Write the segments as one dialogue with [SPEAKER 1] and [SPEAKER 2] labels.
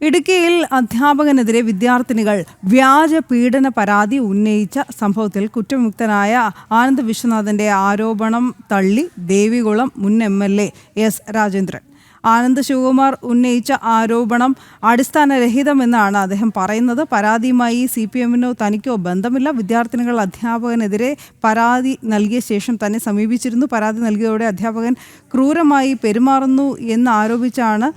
[SPEAKER 1] ഇടുക്കിയിൽ അധ്യാപകനെതിരെ വിദ്യാർത്ഥിനികൾ വ്യാജ പീഡന പരാതി ഉന്നയിച്ച സംഭവത്തിൽ കുറ്റമുക്തനായ ആനന്ദ് വിശ്വനാഥന്റെ ആരോപണം തള്ളി ദേവികുളം മുൻ MLA എസ് രാജേന്ദ്രൻ. ആനന്ദ് ശിവകുമാർ ഉന്നയിച്ച ആരോപണം അടിസ്ഥാനരഹിതമെന്നാണ് അദ്ദേഹം പറയുന്നത്. പരാതിയുമായി CPM-നോ തനിക്കോ ബന്ധമില്ല. വിദ്യാർത്ഥിനികൾ അധ്യാപകനെതിരെ പരാതി നൽകിയ ശേഷം തന്നെ സമീപിച്ചിരുന്നു. പരാതി നൽകിയതോടെ അധ്യാപകൻ ക്രൂരമായി പെരുമാറുന്നു എന്നാരോപിച്ചാണ്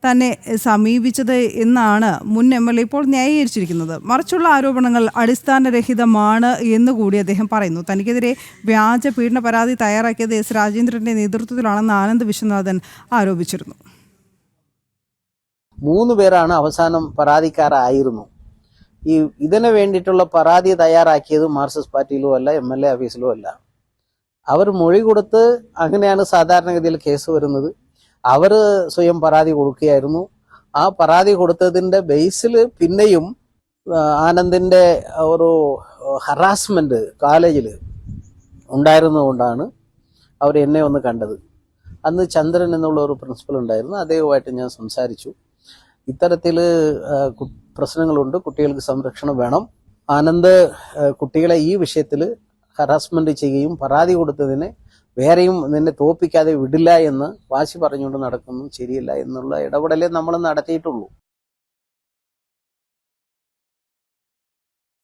[SPEAKER 1] തന്നെ സമീപിച്ചത് എന്നാണ് മുൻ MLA ഇപ്പോൾ ന്യായീകരിച്ചിരിക്കുന്നത്. മറിച്ചുള്ള ആരോപണങ്ങൾ അടിസ്ഥാനരഹിതമാണ് എന്നുകൂടി അദ്ദേഹം പറയുന്നു. തനിക്കെതിരെ വ്യാജ പീഡന പരാതി തയ്യാറാക്കിയത് എസ് രാജേന്ദ്രന്റെ നേതൃത്വത്തിലാണെന്ന് ആനന്ദ് വിശ്വനാഥൻ ആരോപിച്ചിരുന്നു.
[SPEAKER 2] 3 പേരാണ് അവസാനം പരാതിക്കാരായിരുന്നു. ഇതിനു വേണ്ടിയിട്ടുള്ള പരാതി തയ്യാറാക്കിയത് മാർക്സിസ്റ്റ് പാർട്ടിയിലോ അല്ല, MLA ഓഫീസിലോ അല്ല. അവർ മൊഴി കൊടുത്ത് അങ്ങനെയാണ് സാധാരണഗതിയിൽ കേസ് വരുന്നത്. അവർ സ്വയം പരാതി കൊടുക്കുകയായിരുന്നു. ആ പരാതി കൊടുത്തതിൻ്റെ ബേസിൽ പിന്നെയും ആനന്ദിൻ്റെ ഒരു ഹറാസ്മെൻറ്റ് കോളേജിൽ ഉണ്ടായിരുന്നുകൊണ്ടാണ് അവർ എന്നെ ഒന്ന് കണ്ടത്. അന്ന് ചന്ദ്രൻ എന്നുള്ള ഒരു പ്രിൻസിപ്പൽ ഉണ്ടായിരുന്നു. അദ്ദേഹവുമായിട്ട് ഞാൻ സംസാരിച്ചു. ഇത്തരത്തിൽ പ്രശ്നങ്ങളുണ്ട്, കുട്ടികൾക്ക് സംരക്ഷണം വേണം. ആനന്ദ് കുട്ടികളെ ഈ വിഷയത്തിൽ ഹറാസ്മെൻറ്റ് ചെയ്യുകയും പരാതി കൊടുത്തതിനെ വേറെയും നിന്നെ തോപ്പിക്കാതെ വിടില്ല എന്ന് വാശി പറഞ്ഞുകൊണ്ട് നടക്കുന്നു, ശരിയല്ല എന്നുള്ള ഇടപെടലേ നമ്മൾ നടത്തിയിട്ടുള്ളൂ.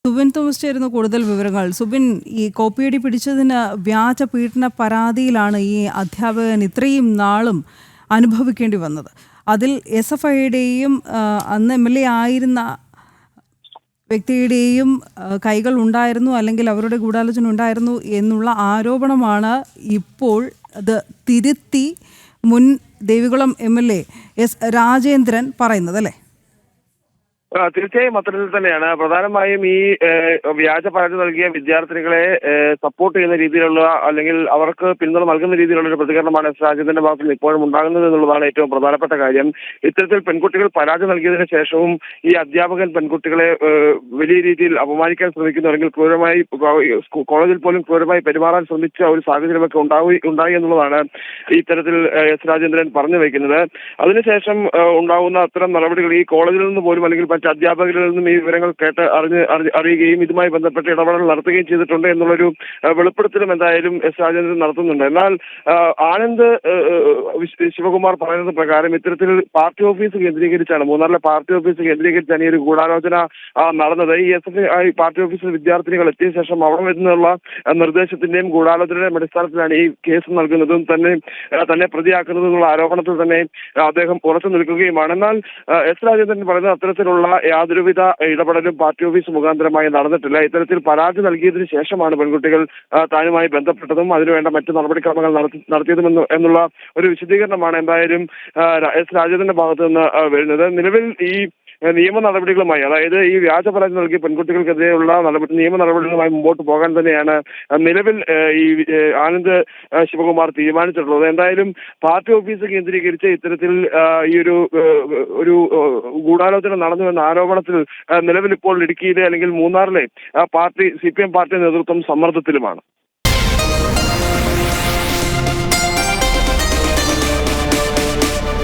[SPEAKER 1] സുബിൻ തോമസ് ചേരുന്ന കൂടുതൽ വിവരങ്ങൾ. സുബിൻ, ഈ കോപ്പിയടി പിടിച്ചതിന് വ്യാജ പീഡന പരാതിയിലാണ് ഈ അധ്യാപകൻ ഇത്രയും നാളും അനുഭവിക്കേണ്ടി വന്നത്. അതിൽ SFIയുടെയും അന്ന് MLA ആയിരുന്ന വ്യക്തിയുടെയും കൈകൾ ഉണ്ടായിരുന്നു, അല്ലെങ്കിൽ അവരുടെ ഗൂഢാലോചന ഉണ്ടായിരുന്നു എന്നുള്ള ആരോപണമാണ് ഇപ്പോൾ അത് തിരുത്തി മുൻ ദേവികുളം MLA എസ് രാജേന്ദ്രൻ പറയുന്നത്, അല്ലേ?
[SPEAKER 3] തീർച്ചയായും അത്തരത്തിൽ തന്നെയാണ്. പ്രധാനമായും ഈ വ്യാജ പരാതി നൽകിയ വിദ്യാർത്ഥിനികളെ സപ്പോർട്ട് ചെയ്യുന്ന രീതിയിലുള്ള, അല്ലെങ്കിൽ അവർക്ക് പിന്തുണ നൽകുന്ന രീതിയിലുള്ള ഒരു പ്രതികരണമാണ് എസ് രാജേന്ദ്രന്റെ ഭാഗത്ത് നിന്ന് ഇപ്പോഴും ഉണ്ടാകുന്നത് എന്നുള്ളതാണ് ഏറ്റവും പ്രധാനപ്പെട്ട കാര്യം. ഇത്തരത്തിൽ പെൺകുട്ടികൾ പരാതി നൽകിയതിനു ശേഷവും ഈ അധ്യാപകൻ പെൺകുട്ടികളെ വലിയ രീതിയിൽ അപമാനിക്കാൻ ശ്രമിക്കുന്നു, അല്ലെങ്കിൽ ക്രൂരമായി കോളേജിൽ പോലും ക്രൂരമായി പെരുമാറാൻ ശ്രമിച്ച ഒരു സാഹചര്യമൊക്കെ ഉണ്ടായി എന്നുള്ളതാണ് ഇത്തരത്തിൽ എസ് രാജേന്ദ്രൻ പറഞ്ഞു വയ്ക്കുന്നത്. അതിനുശേഷം ഉണ്ടാകുന്ന അത്തരം നടപടികൾ ഈ കോളേജിൽ നിന്ന് പോലും, അല്ലെങ്കിൽ മറ്റ് അധ്യാപകരിൽ നിന്നും ഈ വിവരങ്ങൾ അറിയുകയും ഇതുമായി ബന്ധപ്പെട്ട് ഇടപെടൽ നടത്തുകയും ചെയ്തിട്ടുണ്ട് എന്നുള്ളൊരു വെളിപ്പെടുത്തലും എന്തായാലും എസ് രാജേന്ദ്രൻ നടത്തുന്നുണ്ട്. എന്നാൽ ആനന്ദ് ശിവകുമാർ പറയുന്നത് പ്രകാരം ഇത്തരത്തിൽ പാർട്ടി ഓഫീസ് കേന്ദ്രീകരിച്ചാണ്, മൂന്നാറിലെ പാർട്ടി ഓഫീസ് കേന്ദ്രീകരിച്ചാണ് ഈ ഒരു ഗൂഢാലോചന നടന്നത്. ഈ SFI പാർട്ടി ഓഫീസിൽ വിദ്യാർത്ഥിനികൾ എത്തിയ ശേഷം അവിടെ നിന്നുള്ള നിർദ്ദേശത്തിന്റെയും ഗൂഢാലോചനയുടെയും അടിസ്ഥാനത്തിലാണ് ഈ കേസ് നൽകുന്നതും തന്നെ പ്രതിയാക്കുന്നതും എന്നുള്ള ആരോപണത്തിൽ തന്നെ അദ്ദേഹം ഉറച്ചു നിൽക്കുകയുമാണ്. എന്നാൽ എസ് രാജേന്ദ്രൻ പറയുന്നത് അത്തരത്തിലുള്ള യാതൊരുവിധ ഇടപെടലും പാർട്ടി ഓഫീസ് മുഖാന്തരമായി നടന്നിട്ടില്ല. ഇത്തരത്തിൽ പരാതി നൽകിയതിനു ശേഷമാണ് പെൺകുട്ടികൾ താനുമായി ബന്ധപ്പെട്ടതും അതിനുവേണ്ട മറ്റു നടപടിക്രമങ്ങൾ നടത്തിയതും എന്നുള്ള ഒരു വിശദീകരണമാണ് എന്തായാലും എസ് രാജേന്ദ്രന്റെ ഭാഗത്തു നിന്ന് വരുന്നത്. നിലവിൽ ഈ നിയമ നടപടികളുമായി, അതായത് ഈ വ്യാജ പരാതി നൽകിയ പെൺകുട്ടികൾക്കെതിരെയുള്ള നിയമ നടപടികളുമായി മുമ്പോട്ട് പോകാൻ തന്നെയാണ് നിലവിൽ ഈ ആനന്ദ് ശിവകുമാർ തീരുമാനിച്ചിട്ടുള്ളത്. എന്തായാലും പാർട്ടി ഓഫീസ് കേന്ദ്രീകരിച്ച് ഇത്തരത്തിൽ ഈ ഒരു ഗൂഢാലോചന നടന്നു എന്ന ആരോപണത്തിൽ നിലവിൽ ഇപ്പോൾ ഇടുക്കിയിലെ അല്ലെങ്കിൽ മൂന്നാറിലെ CPM പാർട്ടി നേതൃത്വം സമ്മർദ്ദത്തിലുമാണ്.